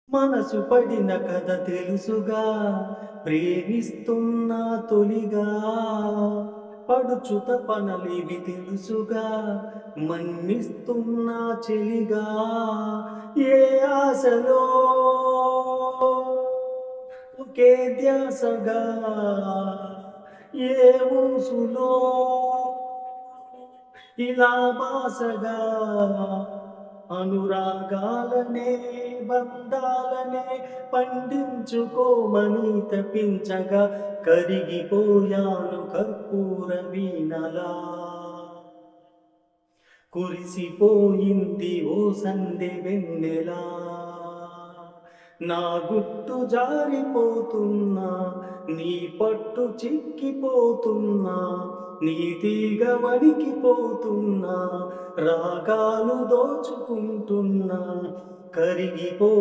మనసు పడిన కథ తెలుసుగా, ప్రేమిస్తున్నా తొలిగా, పడుచు తపనలివి తెలుసుగా, మన్నిస్తున్నా చెలిగా. ఏ ఆశలో ఒకే ధ్యాసగా, ఏ ఊసులో ఇలా బాసగా, అనురాగాలనే బంధాలనే పండించుకోమని తపించగా, కరిగిపోయాను కర్పూర వీణలా. కురిసిపోయింది ఓ సందె వెన్నెలా. నా గుట్టు జారిపోతున్నా, నీ పట్టు చిక్కిపోతున్నా, నీ తీగ వణికిపోతున్నా, రాగాలు దోచుకుంటున్నా, కరిగిపో